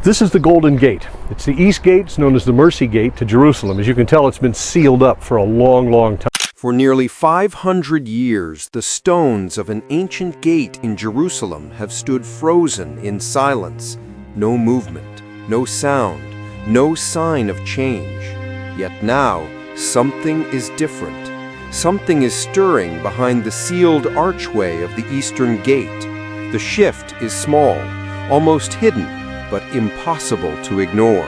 This is the Golden Gate. It's the East Gate. It's known as the Mercy Gate to Jerusalem. As you can tell, it's been sealed up for a long, long time. For nearly 500 years, the stones of an ancient gate in Jerusalem have stood frozen in silence. No movement, no sound, no sign of change. Yet now, something is different. Something is stirring behind the sealed archway of the Eastern Gate. The shift is small, almost hidden, but impossible to ignore.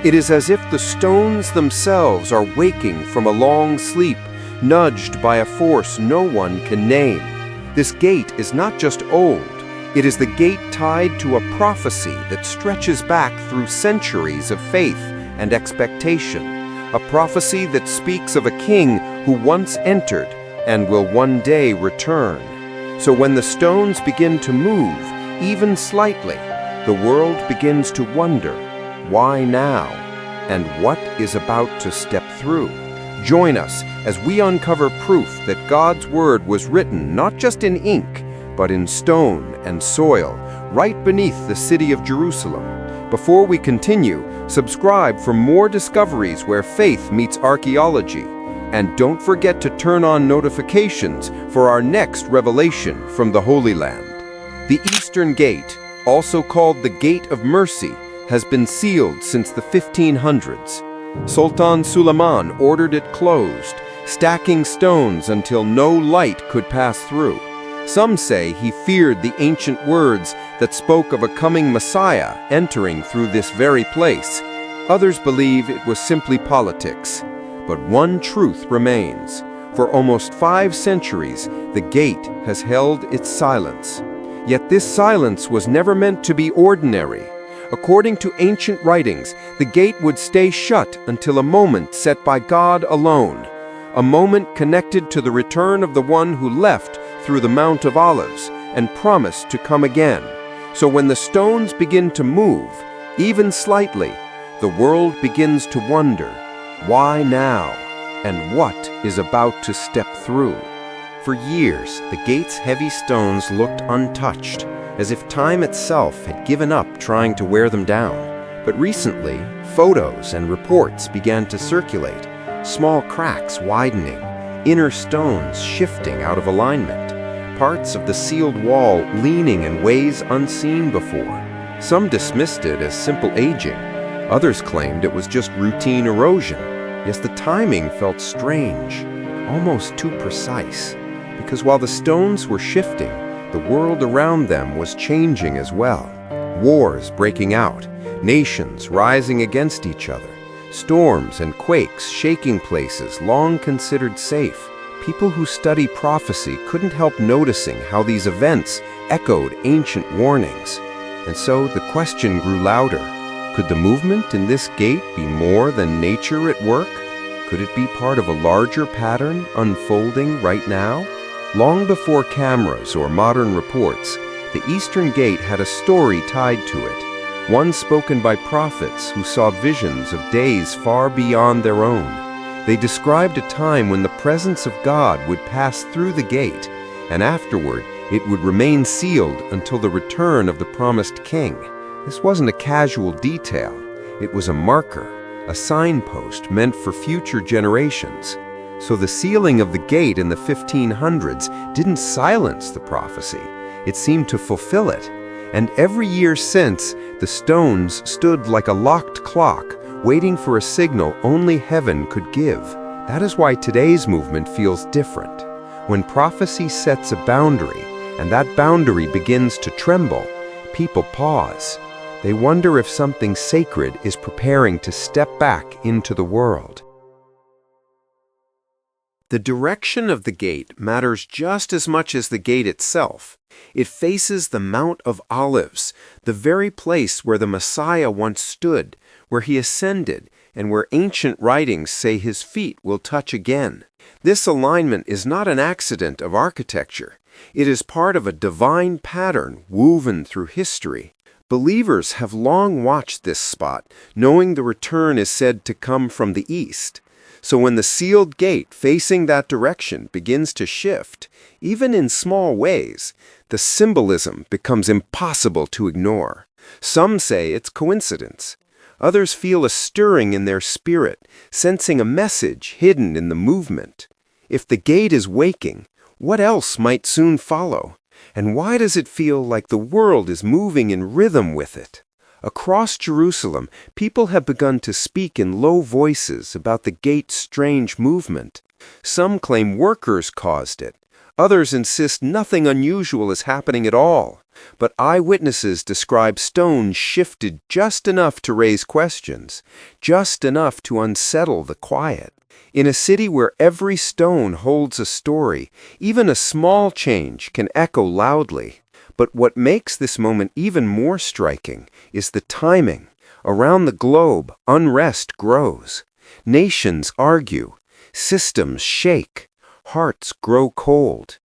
It is as if the stones themselves are waking from a long sleep, nudged by a force no one can name. This gate is not just old, it is the gate tied to a prophecy that stretches back through centuries of faith and expectation. A prophecy that speaks of a king who once entered and will one day return. So when the stones begin to move, even slightly, the world begins to wonder, why now? And what is about to step through? Join us as we uncover proof that God's word was written not just in ink, but in stone and soil, right beneath the city of Jerusalem. Before we continue, subscribe for more discoveries where faith meets archaeology. And don't forget to turn on notifications for our next revelation from the Holy Land. The Eastern Gate, also called the Gate of Mercy, has been sealed since the 1500s. Sultan Suleiman ordered it closed, stacking stones until no light could pass through. Some say he feared the ancient words that spoke of a coming Messiah entering through this very place. Others believe it was simply politics. But one truth remains. For almost 5 centuries, the gate has held its silence. Yet this silence was never meant to be ordinary. According to ancient writings, the gate would stay shut until a moment set by God alone, a moment connected to the return of the one who left through the Mount of Olives and promised to come again. So when the stones begin to move, even slightly, the world begins to wonder, why now? And what is about to step through? For years, the gate's heavy stones looked untouched, as if time itself had given up trying to wear them down. But recently, photos and reports began to circulate, small cracks widening, inner stones shifting out of alignment, parts of the sealed wall leaning in ways unseen before. Some dismissed it as simple aging. Others claimed it was just routine erosion. Yes, the timing felt strange, almost too precise. Because while the stones were shifting, the world around them was changing as well. Wars breaking out, nations rising against each other, storms and quakes shaking places long considered safe. People who study prophecy couldn't help noticing how these events echoed ancient warnings. And so the question grew louder. Could the movement in this gate be more than nature at work? Could it be part of a larger pattern unfolding right now? Long before cameras or modern reports, the Eastern Gate had a story tied to it, one spoken by prophets who saw visions of days far beyond their own. They described a time when the presence of God would pass through the gate, and afterward it would remain sealed until the return of the promised king. This wasn't a casual detail. It was a marker, a signpost meant for future generations. So the sealing of the gate in the 1500s didn't silence the prophecy. It seemed to fulfill it. And every year since, the stones stood like a locked clock, waiting for a signal only heaven could give. That is why today's movement feels different. When prophecy sets a boundary, and that boundary begins to tremble, people pause. They wonder if something sacred is preparing to step back into the world. The direction of the gate matters just as much as the gate itself. It faces the Mount of Olives, the very place where the Messiah once stood, where he ascended, and where ancient writings say his feet will touch again. This alignment is not an accident of architecture. It is part of a divine pattern woven through history. Believers have long watched this spot, knowing the return is said to come from the east. So when the sealed gate facing that direction begins to shift, even in small ways, the symbolism becomes impossible to ignore. Some say it's coincidence. Others feel a stirring in their spirit, sensing a message hidden in the movement. If the gate is waking, what else might soon follow? And why does it feel like the world is moving in rhythm with it? Across Jerusalem, people have begun to speak in low voices about the gate's strange movement. Some claim workers caused it. Others insist nothing unusual is happening at all. But eyewitnesses describe stones shifted just enough to raise questions, just enough to unsettle the quiet. In a city where every stone holds a story, even a small change can echo loudly. But what makes this moment even more striking is the timing. Around the globe, unrest grows. Nations argue. Systems shake. Hearts grow cold.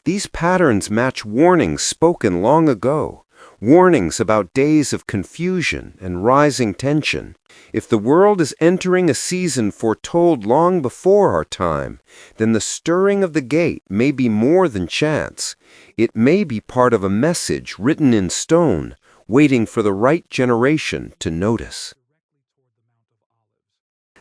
These patterns match warnings spoken long ago, warnings about days of confusion and rising tension. If the world is entering a season foretold long before our time, then the stirring of the gate may be more than chance. It may be part of a message written in stone, waiting for the right generation to notice.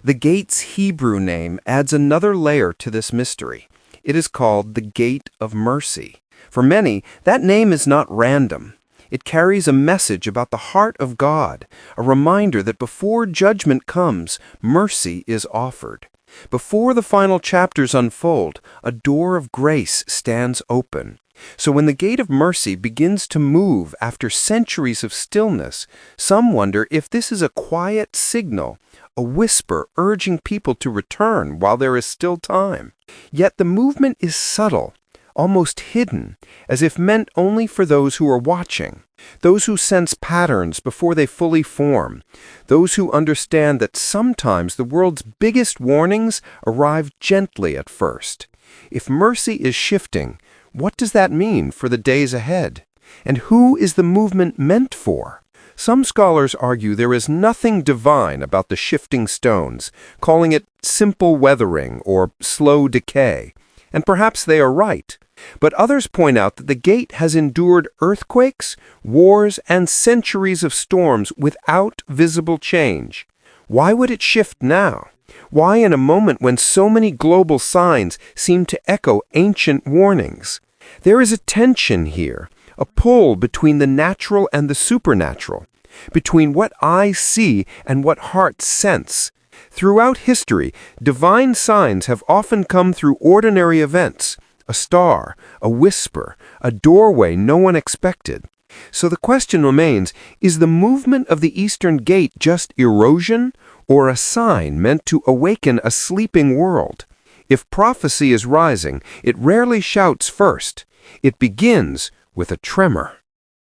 The gate's Hebrew name adds another layer to this mystery. It is called the Gate of Mercy. For many, that name is not random. It carries a message about the heart of God, a reminder that before judgment comes, mercy is offered. Before the final chapters unfold, a door of grace stands open. So when the gate of mercy begins to move after centuries of stillness, some wonder if this is a quiet signal, a whisper urging people to return while there is still time. Yet the movement is subtle, almost hidden, as if meant only for those who are watching, those who sense patterns before they fully form, those who understand that sometimes the world's biggest warnings arrive gently at first. If mercy is shifting, what does that mean for the days ahead? And who is the movement meant for? Some scholars argue there is nothing divine about the shifting stones, calling it simple weathering or slow decay. And perhaps they are right. But others point out that the gate has endured earthquakes, wars, and centuries of storms without visible change. Why would it shift now? Why in a moment when so many global signs seem to echo ancient warnings? There is a tension here, a pull between the natural and the supernatural, between what eyes see and what hearts sense. Throughout history, divine signs have often come through ordinary events, a star, a whisper, a doorway no one expected. So the question remains, is the movement of the Eastern Gate just erosion or a sign meant to awaken a sleeping world? If prophecy is rising, it rarely shouts first. It begins with a tremor.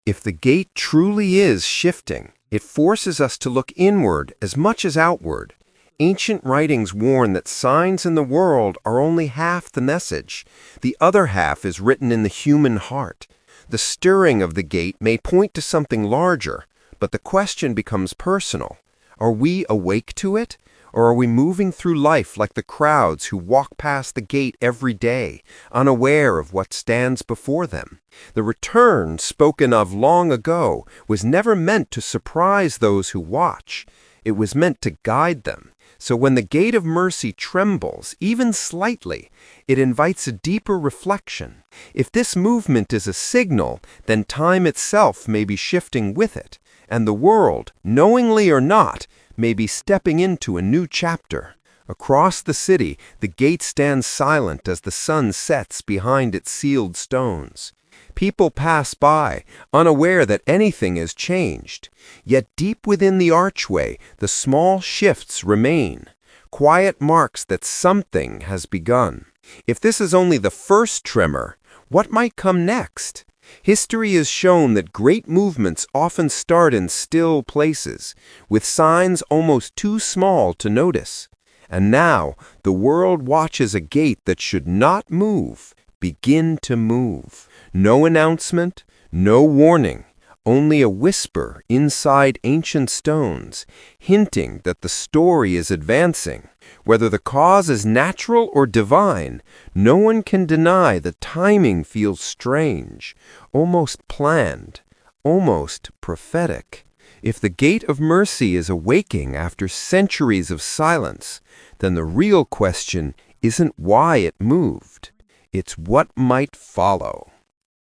If the gate truly is shifting, it forces us to look inward as much as outward. Ancient writings warn that signs in the world are only half the message. The other half is written in the human heart. The stirring of the gate may point to something larger, but the question becomes personal. Are we awake to it? Or are we moving through life like the crowds who walk past the gate every day, unaware of what stands before them? The return spoken of long ago was never meant to surprise those who watch. It was meant to guide them. So when the gate of mercy trembles, even slightly, it invites a deeper reflection. If this movement is a signal, then time itself may be shifting with it, and the world, knowingly or not, may be stepping into a new chapter. Across the city, the gate stands silent as the sun sets behind its sealed stones. People pass by, unaware that anything has changed. Yet deep within the archway, the small shifts remain, quiet marks that something has begun. If this is only the first tremor, what might come next? History has shown that great movements often start in still places, with signs almost too small to notice. And now, the world watches a gate that should not move begin to move. No announcement, no warning, only a whisper inside ancient stones, hinting that the story is advancing. Whether the cause is natural or divine, no one can deny the timing feels strange, almost planned, almost prophetic. If the gate of mercy is awaking after centuries of silence, then the real question isn't why it moved. It's what might follow.